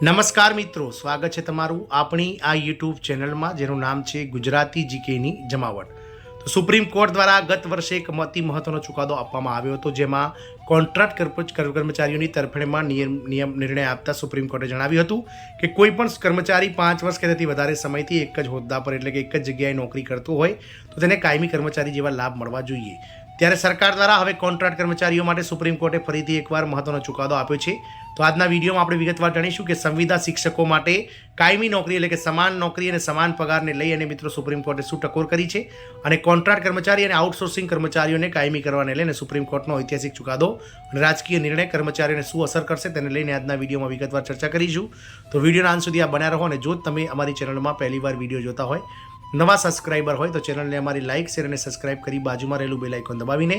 નમસ્કાર મિત્રો, સ્વાગત છે તમારું આપણી આ યુટ્યુબ ચેનલમાં જેનું નામ છે ગુજરાતી જીકેની જમાવટ. તો સુપ્રીમ કોર્ટ દ્વારા ગત વર્ષે એક અતિ મહત્વનો ચુકાદો આપવામાં આવ્યો હતો, જેમાં કોન્ટ્રાક્ટ કર્મચારીઓની તરફેણમાં નિર્ણય આપતા સુપ્રીમ કોર્ટે જણાવ્યું હતું કે કોઈ પણ કર્મચારી 5 વર્ષ કે તેથી વધારે સમયથી એક જ હોદ્દા પર એટલે કે એક જ જગ્યાએ નોકરી કરતો હોય તો તેને કાયમી કર્મચારી જેવા લાભ મળવા જોઈએ. ત્યારે સરકાર દ્વારા હવે કોન્ટ્રાક્ટ કર્મચારીઓ માટે સુપ્રીમ કોર્ટે ફરીથી એકવાર મહત્વનો ચુકાદો આપ્યો છે. તો આજના વિડીયોમાં આપણે વિગતવાર જાણીશું કે સંવિદા શિક્ષકો માટે કાયમી નોકરી એટલે કે સમાન નોકરી અને સમાન પગારને લઈ અને મિત્રો સુપ્રીમ કોર્ટે શું ટકોર કરી છે અને કોન્ટ્રાક્ટ કર્મચારી અને આઉટસોર્સિંગ કર્મચારીઓને કાયમી કરવાને લઈને સુપ્રીમ કોર્ટનો ઐતિહાસિક ચુકાદો અને રાજકીય નિર્ણય કર્મચારીઓને શું અસર કરશે તેને લઈને આજના વિડીયોમાં વિગતવાર ચર્ચા કરીશું. તો વિડીયોના અંત સુધી આ બન્યા રહો અને જો તમે અમારી ચેનલમાં પહેલીવાર વિડીયો જોતા હોય, નવા સબસ્ક્રાઇબર હોય તો ચેનલને અમારી લાઇક, શેર અને સબસ્ક્રાઇબ કરી બાજુમાં રહેલું બેલ આઇકોન દબાવીને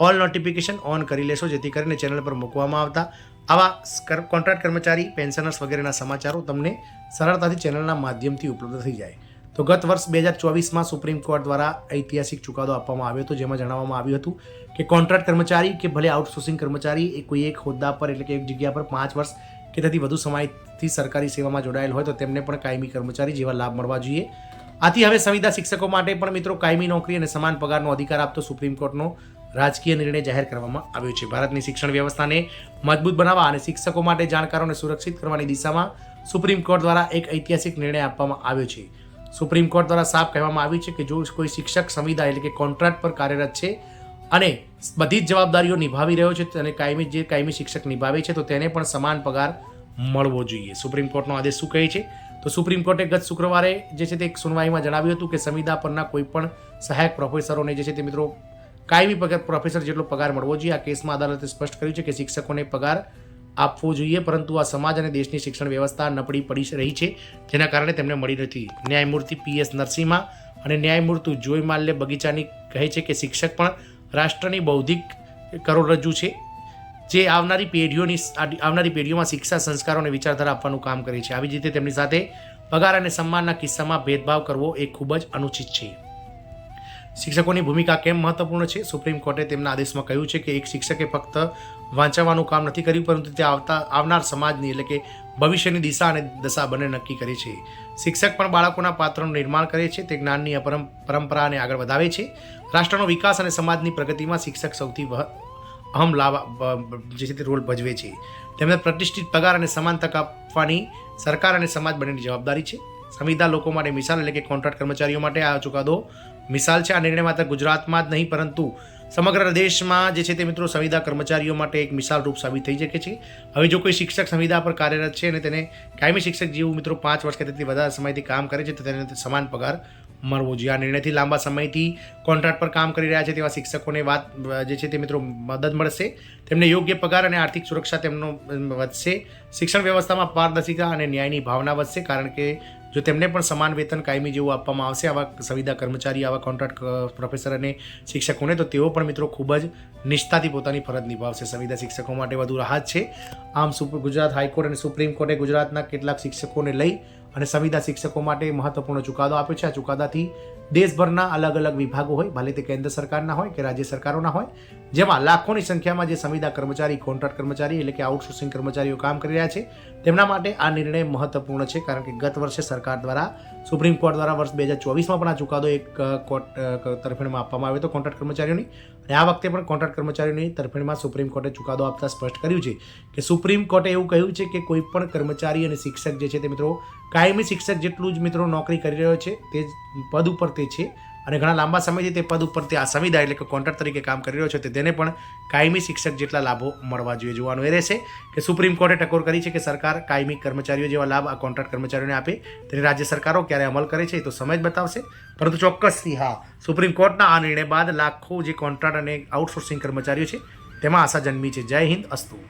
ઓલ નોટિફિકેશન ઓન કરી લેશો, જેથી કરીને ચેનલ પર મૂકવામાં આવતા આવા કોન્ટ્રાક્ટ કર્મચારી, પેન્શનર્સ વગેરેના સમાચારો તમને સરળતાથી ચેનલના માધ્યમથી ઉપલબ્ધ થઈ જાય. તો ગત વર્ષ 2024માં સુપ્રીમ કોર્ટ દ્વારા ઐતિહાસિક ચુકાદો આપવામાં આવ્યો હતો, જેમાં જણાવવામાં આવ્યું હતું કે કોન્ટ્રાક્ટ કર્મચારી કે ભલે આઉટસોર્સિંગ કર્મચારી એ કોઈ એક હોદ્દા પર એટલે કે એક જગ્યા પર 5 વર્ષ કે તેથી વધુ સમયથી સરકારી સેવામાં જોડાયેલ હોય તો તેમને પણ કાયમી કર્મચારી જેવા લાભ મળવા જોઈએ. આથી હવે સંવિદા શિક્ષકો માટે પણ મિત્રો કાયમી નોકરી અને સમાન પગારનો અધિકાર આપતો સુપ્રીમ કોર્ટનો રાજકીય નિર્ણય જાહેર કરવામાં આવ્યો છે. ભારતની શિક્ષણ વ્યવસ્થાને મજબૂત બનાવવા અને શિક્ષકો માટે જાણકારોને સુરક્ષિત કરવાની દિશામાં સુપ્રીમ કોર્ટ દ્વારા એક ઐતિહાસિક નિર્ણય આપવામાં આવ્યો છે. સુપ્રીમ કોર્ટ દ્વારા સાફ કહેવામાં આવ્યું છે કે જો કોઈ શિક્ષક સંવિદા એટલે કે કોન્ટ્રાક્ટ પર કાર્યરત છે અને બધી જ જવાબદારીઓ નિભાવી રહ્યો છે અને કાયમી શિક્ષક નિભાવે છે તો તેને પણ સમાન પગાર મળવો જોઈએ. સુપ્રીમ કોર્ટનો આદેશ શું કહે છે? તો સુપ્રીમ કોર્ટે ગત શુક્રવારે જે છે તે એક સુનવાઈમાં જણાવ્યું હતું કે સંવિદા પરના કોઈ પણ સહાયક પ્રોફેસરોને જે છે તે મિત્રો કાયમી પગાર પ્રોફેસર જેટલો પગાર મળવો જોઈએ. આ કેસમાં અદાલતે સ્પષ્ટ કર્યું છે કે શિક્ષકોને પગાર આપવો જોઈએ, પરંતુ આ સમાજ અને દેશની શિક્ષણ વ્યવસ્થા નબળી પડી રહી છે, જેના કારણે તેમને મળી નથી. ન્યાયમૂર્તિ PS નરસિમ્હા અને ન્યાયમૂર્તિ જોય માલ્ય બગીચાની કહે છે કે શિક્ષક પણ રાષ્ટ્રની બૌદ્ધિક કરોડરજ્જુ છે, જે આવનારી પેઢીઓમાં શિક્ષા, સંસ્કારો અને વિચારધારા આપવાનું કામ કરે છે. આવી જ રીતે તેમની સાથે પગાર અને સન્માનના કિસ્સામાં ભેદભાવ કરવો એ ખૂબ જ અનુચિત છે. શિક્ષકોની ભૂમિકા કેમ મહત્વપૂર્ણ છે? સુપ્રીમ કોર્ટે તેમના આદેશમાં કહ્યું છે કે એક શિક્ષકે ફક્ત વાંચવાનું કામ નથી કર્યું, પરંતુ તે આવનાર સમાજની એટલે કે ભવિષ્યની દિશા અને દશા બંને નક્કી કરે છે. શિક્ષક પણ બાળકોના પાત્રનું નિર્માણ કરે છે, તે જ્ઞાનની પરંપરાને આગળ વધાવે છે. રાષ્ટ્રનો વિકાસ અને સમાજની પ્રગતિમાં શિક્ષક સૌથી અહમ જે છે તે રોલ ભજવે છે. તેમને પ્રતિષ્ઠિત પગાર અને સમાન તક આપવાની સરકાર અને સમાજ બંનેની જવાબદારી છે. સંવિદા લોકો માટે મિસાલ એટલે કે કોન્ટ્રાક્ટ કર્મચારીઓ માટે આ ચુકાદો મિસાલ છે. આ નિર્ણય માત્ર ગુજરાતમાં જ નહીં પરંતુ સમગ્ર દેશમાં જે છે તે મિત્રો સંવિદા કર્મચારીઓ માટે એક મિસાલ રૂપ સાબિત થઈ શકે છે. હવે જો કોઈ શિક્ષક સંવિદા પર કાર્યરત છે અને તેને કાયમી શિક્ષક જેવું મિત્રો 5 વર્ષ કે તેથી વધારે સમયથી કામ કરે છે તો તેને સમાન પગાર મળવો જોઈએ. આ નિર્ણયથી લાંબા સમયથી કોન્ટ્રાક્ટ પર કામ કરી રહ્યા છે તેવા શિક્ષકોને જે છે તે મિત્રો મદદ મળશે. તેમને યોગ્ય પગાર અને આર્થિક સુરક્ષા તેમનો વધશે. શિક્ષણ વ્યવસ્થામાં પારદર્શિતા અને ન્યાયની ભાવના વધશે, કારણ કે જો તેમને પણ સમાન વેતન કાયમી જેવું આપવામાં આવશે આવા સંવિદા કર્મચારી, આવા કોન્ટ્રાક્ટ પ્રોફેસર અને શિક્ષકોને, તો તેઓ પણ મિત્રો ખૂબ જ નિષ્ઠાથી પોતાની ફરજ નિભાવશે. સંવિદા શિક્ષકો માટે વધુ રાહત છે. આમ ગુજરાત હાઈકોર્ટ અને સુપ્રીમ કોર્ટે ગુજરાતના કેટલાક શિક્ષકોને લઈ અને સંવિદા શિક્ષકો માટે મહત્વપૂર્ણ ચુકાદો આપ્યો છે. આ ચુકાદાથી દેશભરના અલગ અલગ વિભાગો હોય, ભલે તે કેન્દ્ર સરકારના હોય કે રાજ્ય સરકારોના હોય, જેમાં લાખોની સંખ્યામાં જે સંવિદા કર્મચારી, કોન્ટ્રાક્ટ કર્મચારી એટલે કે આઉટસોર્સિંગ કર્મચારીઓ કામ કરી રહ્યા છે, તેમના માટે આ નિર્ણય મહત્વપૂર્ણ છે. કારણ કે ગત વર્ષે સરકાર દ્વારા, સુપ્રીમ કોર્ટ દ્વારા વર્ષ 2024માં પણ આ ચુકાદો એક કોર્ટ તરફેણમાં આપવામાં આવ્યો હતો કોન્ટ્રાક્ટ કર્મચારીઓની, અને આ વખતે પણ કોન્ટ્રાક્ટ કર્મચારીઓની તરફેણમાં સુપ્રીમ કોર્ટે ચુકાદો આપતા સ્પષ્ટ કર્યું છે કે સુપ્રીમ કોર્ટે એવું કહ્યું છે કે કોઈ પણ કર્મચારી અને શિક્ષક જે છે તે મિત્રો કાયમી શિક્ષક જેટલું જ મિત્રો નોકરી કરી રહ્યો છે તે પદ ઉપર તે છે અને ઘણા લાંબા સમયથી તે પદ ઉપર તે આ સંવિદા એટલે કે કોન્ટ્રાક્ટ તરીકે કામ કરી રહ્યો છે, તેને પણ કાયમી શિક્ષક જેટલા લાભો મળવા જોઈએ. જોવાનું એ રહેશે કે સુપ્રીમ કોર્ટે ટકોર કરી છે કે સરકાર કાયમી કર્મચારીઓ જેવા લાભ આ કોન્ટ્રાક્ટ કર્મચારીઓને આપે, તેને રાજ્ય સરકારો ક્યારે અમલ કરે છે એ તો સમય જ બતાવશે. પરંતુ ચોક્કસથી હા, સુપ્રીમ કોર્ટના આ નિર્ણય બાદ લાખો જે કોન્ટ્રાક્ટ અને આઉટસોર્સિંગ કર્મચારીઓ છે તેમાં આશા જન્મી છે. જય હિન્દ, અસ્તુ.